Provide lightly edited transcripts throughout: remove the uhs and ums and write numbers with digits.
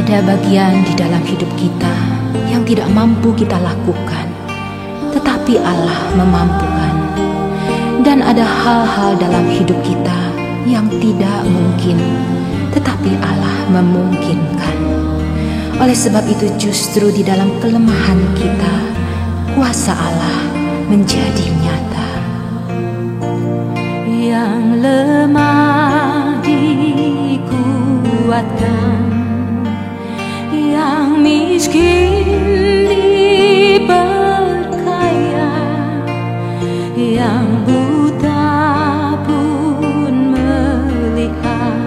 Ada bagian di dalam hidup kita yang tidak mampu kita lakukan, tetapi Allah memampukan. Dan ada hal-hal dalam hidup kita yang tidak mungkin, tetapi Allah memungkinkan. Oleh sebab itu justru di dalam kelemahan kita, kuasa Allah menjadi nyata. Yang lemah dikuatkan, yang miskin diperkaya, yang buta pun melihat.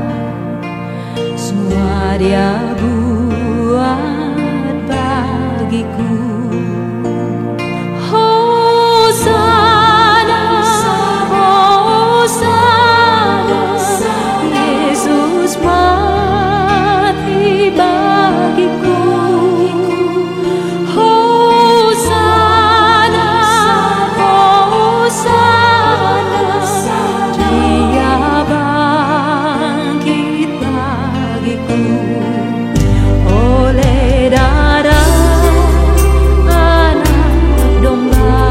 Semua Dia buat bagiku. Hosana, Hosana, Yesus mati bagiku. Hosana, Hosana, Dia bangkit bagiku. Oleh darah anak domba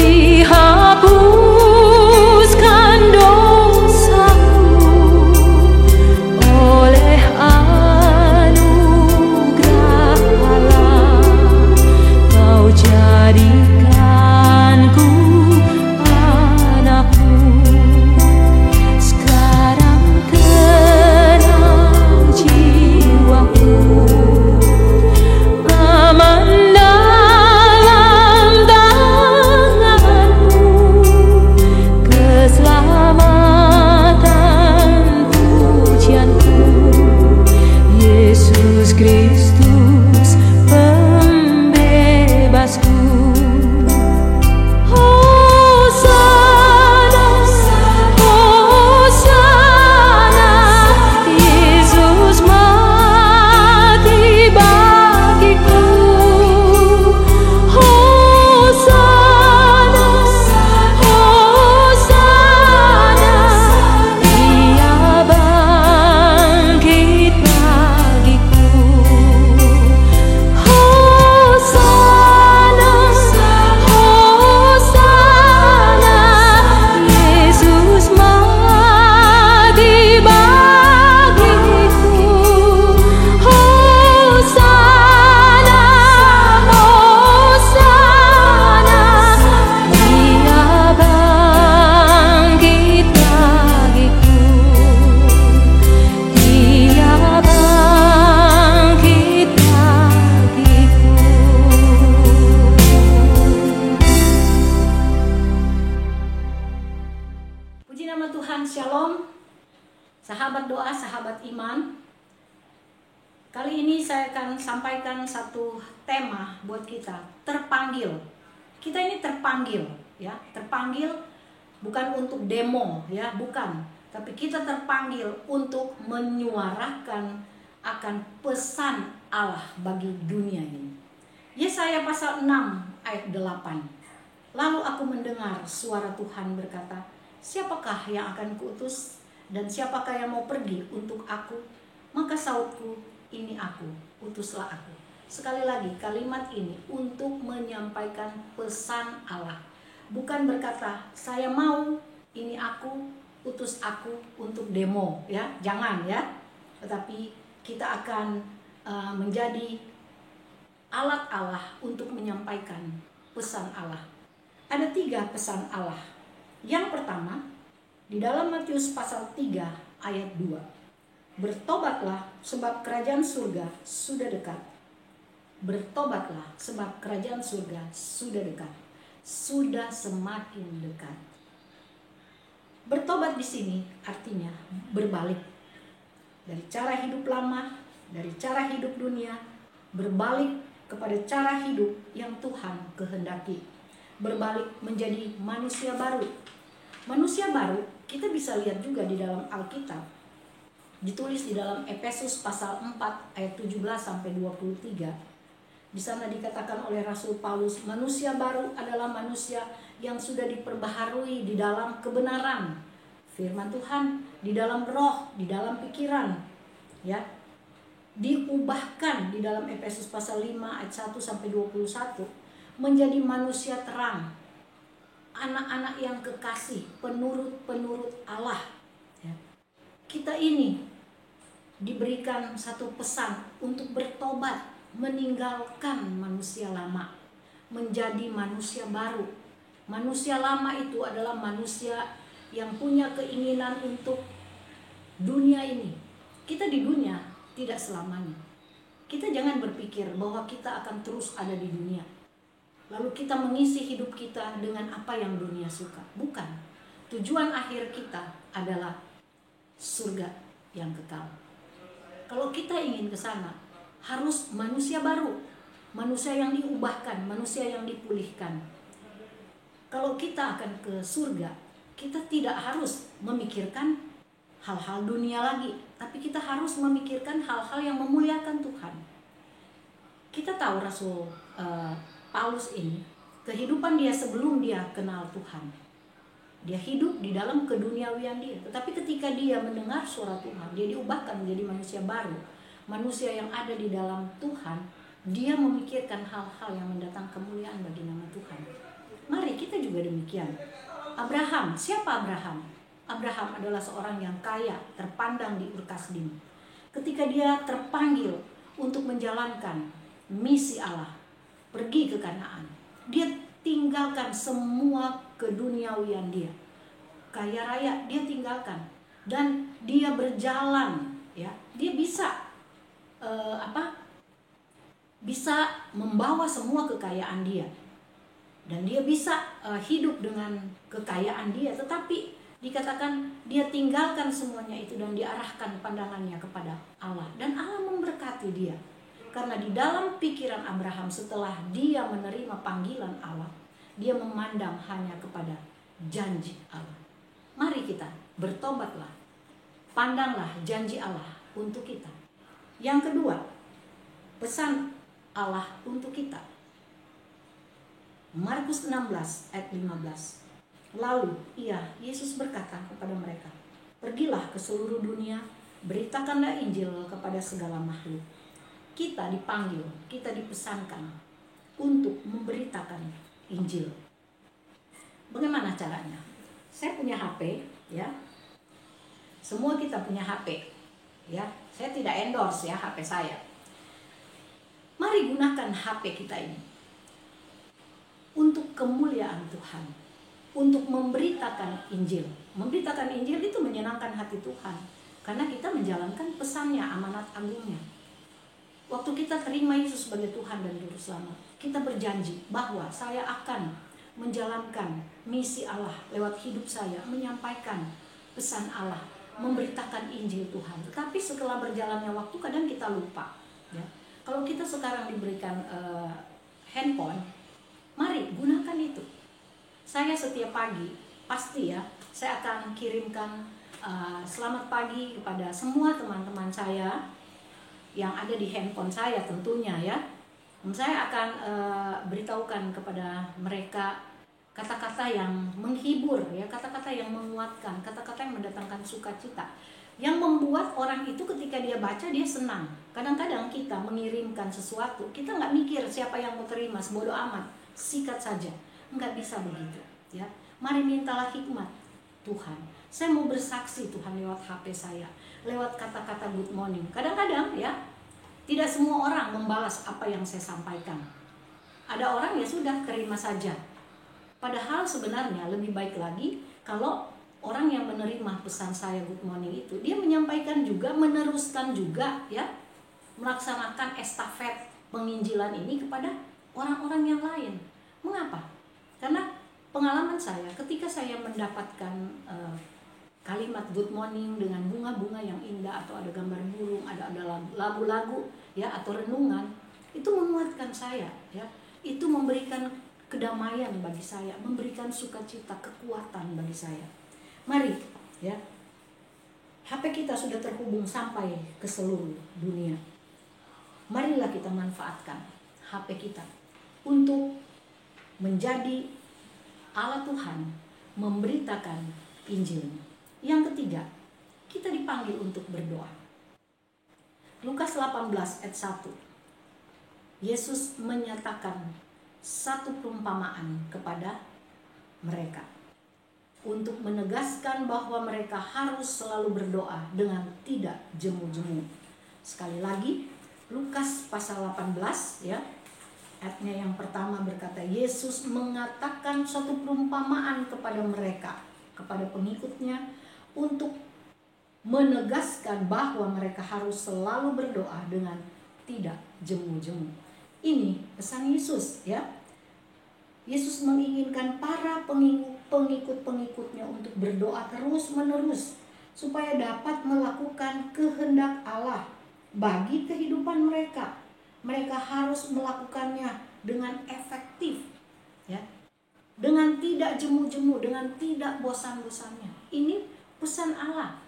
dihapuskan dosaku. Oleh anugerah Allah Kau jadikanku anakmu. Sekarang tenang jiwaku, aman dalam tangan-Mu. Keselamatan pujianku, Yesus Kristus pembebasku. Hosana, Hosana, Yesus mati bagiku. Hosana, Hosana, Dia bangkit bagiku. Hosana, Hosana, Yesus mati bagiku. Hosana, Hosana, Dia bangkit bagiku. Dia bangkit bagiku. Puji nama Tuhan, Shalom. Sahabat doa, sahabat iman. Kali ini saya akan sampaikan satu tema buat kita, terpanggil. Kita ini terpanggil, ya. Terpanggil bukan untuk demo, ya, bukan. Tapi kita terpanggil untuk menyuarakan akan pesan Allah bagi dunia ini. Yesaya pasal 6 ayat 8. Lalu aku mendengar suara Tuhan berkata, siapakah yang akan kuutus dan siapakah yang mau pergi untuk aku? Maka sautku, ini aku, utuslah aku. Sekali lagi kalimat ini untuk menyampaikan pesan Allah. Bukan berkata, saya mau, ini aku, utus aku untuk demo, ya. Jangan, ya. Tetapi kita akan menjadi alat Allah untuk menyampaikan pesan Allah. Ada 3 pesan Allah. Yang pertama, di dalam Matius pasal 3 ayat 2. Bertobatlah sebab kerajaan surga sudah dekat. Bertobatlah sebab kerajaan surga sudah dekat. Sudah semakin dekat. Bertobat di sini artinya berbalik. Dari cara hidup lama, dari cara hidup dunia, berbalik kepada cara hidup yang Tuhan kehendaki. Berbalik menjadi manusia baru. Manusia baru kita bisa lihat juga di dalam Alkitab. Ditulis di dalam Efesus pasal 4 ayat 17 sampai 23. Di sana dikatakan oleh Rasul Paulus, manusia baru adalah manusia yang sudah diperbaharui di dalam kebenaran firman Tuhan, di dalam roh, di dalam pikiran, ya. diubahkan di dalam Efesus pasal 5 ayat 1 sampai 21 menjadi manusia terang, anak-anak yang kekasih, penurut-penurut Allah. Ya. Kita ini diberikan satu pesan untuk bertobat, meninggalkan manusia lama, menjadi manusia baru. Manusia lama itu adalah manusia yang punya keinginan untuk dunia ini. Kita di dunia tidak selamanya. Kita jangan berpikir bahwa kita akan terus ada di dunia, lalu kita mengisi hidup kita dengan apa yang dunia suka. Bukan. Tujuan akhir kita adalah surga yang kekal. Kalau kita ingin ke sana, harus manusia baru, manusia yang diubahkan, manusia yang dipulihkan. Kalau kita akan ke surga, kita tidak harus memikirkan hal-hal dunia lagi, tapi kita harus memikirkan hal-hal yang memuliakan Tuhan. Kita tahu Rasul Paulus ini, kehidupan dia sebelum dia kenal Tuhan, dia hidup di dalam keduniawian dia. Tetapi ketika dia mendengar suara Tuhan, dia diubahkan menjadi manusia baru, manusia yang ada di dalam Tuhan. Dia memikirkan hal-hal yang mendatang kemuliaan bagi nama Tuhan. Mari kita juga demikian. Abraham, siapa Abraham? Abraham adalah seorang yang kaya, terpandang di Ur Kasdim. Ketika dia terpanggil untuk menjalankan misi Allah, pergi ke Kanaan, dia tinggalkan semua keduniawian dia, kaya raya dia tinggalkan, dan dia berjalan, ya, dia bisa bisa membawa semua kekayaan dia, dan dia bisa hidup dengan kekayaan dia, tetapi dikatakan dia tinggalkan semuanya itu dan diarahkan pandangannya kepada Allah, dan Allah memberkati dia. Karena di dalam pikiran Abraham setelah dia menerima panggilan Allah, dia memandang hanya kepada janji Allah. Mari kita bertobatlah, pandanglah janji Allah untuk kita. Yang kedua, pesan Allah untuk kita. Markus 16 ayat 15. Lalu Yesus berkata kepada mereka, pergilah ke seluruh dunia, beritakanlah Injil kepada segala makhluk. Kita dipanggil, kita dipesankan untuk memberitakan Injil. Bagaimana caranya? Saya punya HP, ya. Semua kita punya HP, ya. Saya tidak endorse ya HP saya. Mari gunakan HP kita ini untuk kemuliaan Tuhan, untuk memberitakan Injil. Memberitakan Injil itu menyenangkan hati Tuhan, karena kita menjalankan pesannya, amanat agungnya. Waktu kita terima Yesus sebagai Tuhan dan Juru Selamat, kita berjanji bahwa saya akan menjalankan misi Allah lewat hidup saya, menyampaikan pesan Allah, memberitakan Injil Tuhan. Tetapi setelah berjalannya waktu, kadang kita lupa, ya. Kalau kita sekarang diberikan handphone, mari gunakan itu. Saya setiap pagi pasti, ya, saya akan kirimkan selamat pagi kepada semua teman-teman saya yang ada di handphone saya tentunya, ya. Saya akan beritahukan kepada mereka kata-kata yang menghibur, ya, kata-kata yang menguatkan, kata-kata yang mendatangkan sukacita, yang membuat orang itu ketika dia baca dia senang. Kadang-kadang kita mengirimkan sesuatu, kita nggak mikir siapa yang mau terima, sebodoh amat, sikat saja. Nggak bisa begitu, ya. Mari mintalah hikmat Tuhan. Saya mau bersaksi Tuhan lewat HP saya, lewat kata-kata good morning. Kadang-kadang, ya, tidak semua orang membalas apa yang saya sampaikan. Ada orang ya sudah terima saja. Padahal sebenarnya lebih baik lagi kalau orang yang menerima pesan saya good morning itu, dia menyampaikan juga, meneruskan juga, ya, melaksanakan estafet penginjilan ini kepada orang-orang yang lain. Mengapa? Karena pengalaman saya ketika saya mendapatkan kalimat good morning dengan bunga-bunga yang indah, atau ada gambar burung, ada lagu-lagu, ya, atau renungan, itu menguatkan saya, ya. Itu memberikan kedamaian bagi saya, memberikan sukacita, kekuatan bagi saya. Mari, ya, HP kita sudah terhubung sampai ke seluruh dunia. Marilah kita manfaatkan HP kita untuk menjadi alat Tuhan, memberitakan Injil. Yang ketiga, kita dipanggil untuk berdoa. Lukas 18 ayat 1. Yesus menyatakan satu perumpamaan kepada mereka untuk menegaskan bahwa mereka harus selalu berdoa dengan tidak jemu-jemu. Sekali lagi, Lukas pasal 18 ya. Ayatnya yang pertama berkata, Yesus mengatakan suatu perumpamaan kepada mereka, kepada pengikutnya, untuk menegaskan bahwa mereka harus selalu berdoa dengan tidak jemu-jemu. Ini pesan Yesus ya. Yesus menginginkan para pengikut-pengikutnya untuk berdoa terus-menerus supaya dapat melakukan kehendak Allah bagi kehidupan mereka. Mereka harus melakukannya dengan efektif ya. Dengan tidak jemu-jemu, dengan tidak bosan-bosannya. Ini pesan Allah.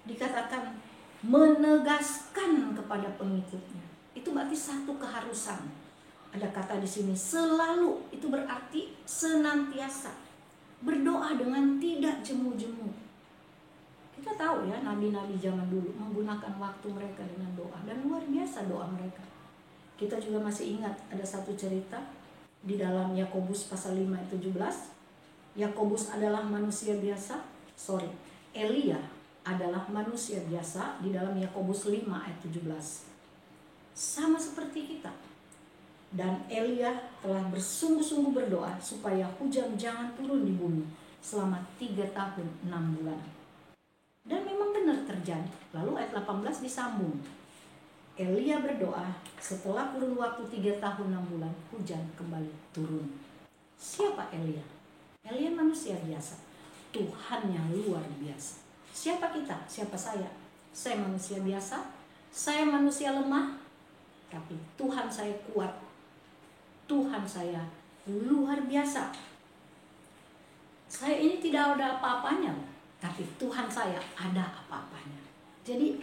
Dikatakan menegaskan kepada pengikutnya. Itu berarti satu keharusan. Ada kata di sini selalu, itu berarti senantiasa. Berdoa dengan tidak jemu-jemu. Kita tahu ya, nabi-nabi zaman dulu menggunakan waktu mereka dengan doa, dan luar biasa doa mereka. Kita juga masih ingat ada satu cerita di dalam Yakobus pasal 5 ayat 17. Yakobus adalah manusia biasa. Elia adalah manusia biasa di dalam Yakobus 5 ayat 17. Sama seperti kita. Dan Elia telah bersungguh-sungguh berdoa supaya hujan jangan turun di bumi selama 3 tahun 6 bulan. Dan memang benar terjadi. Lalu ayat 18 disambung. Elia berdoa, setelah kurun waktu 3 tahun 6 bulan, hujan kembali turun. Siapa Elia? Elia manusia biasa. Tuhan yang luar biasa. Siapa kita? Siapa saya? Saya manusia biasa. Saya manusia lemah. Tapi Tuhan saya kuat. Tuhan saya luar biasa. Saya ini tidak ada apa-apanya. Tapi Tuhan saya ada apa-apanya. Jadi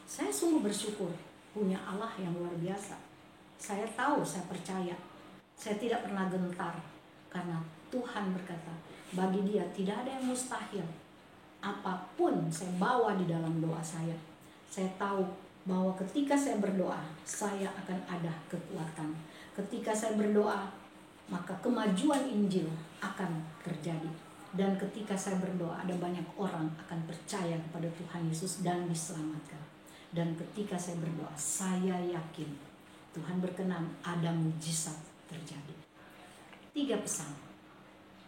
saya sungguh bersyukur punya Allah yang luar biasa. Saya tahu, saya percaya. Saya tidak pernah gentar. Karena Tuhan berkata, bagi Dia tidak ada yang mustahil. Apapun saya bawa di dalam doa saya. Saya tahu bahwa ketika saya berdoa, saya akan ada kekuatan. Ketika saya berdoa, maka kemajuan Injil akan terjadi. Dan ketika saya berdoa, ada banyak orang akan percaya kepada Tuhan Yesus dan diselamatkan. Dan ketika saya berdoa, saya yakin Tuhan berkenan ada mujizat terjadi. 3 pesan.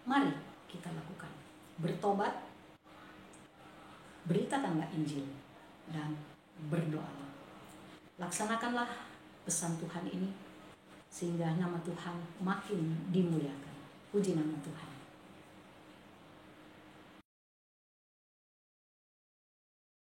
Mari kita lakukan. Bertobat, beritakanlah Injil, dan berdoa. Laksanakanlah pesan Tuhan ini sehingga nama Tuhan makin dimuliakan. Puji nama Tuhan.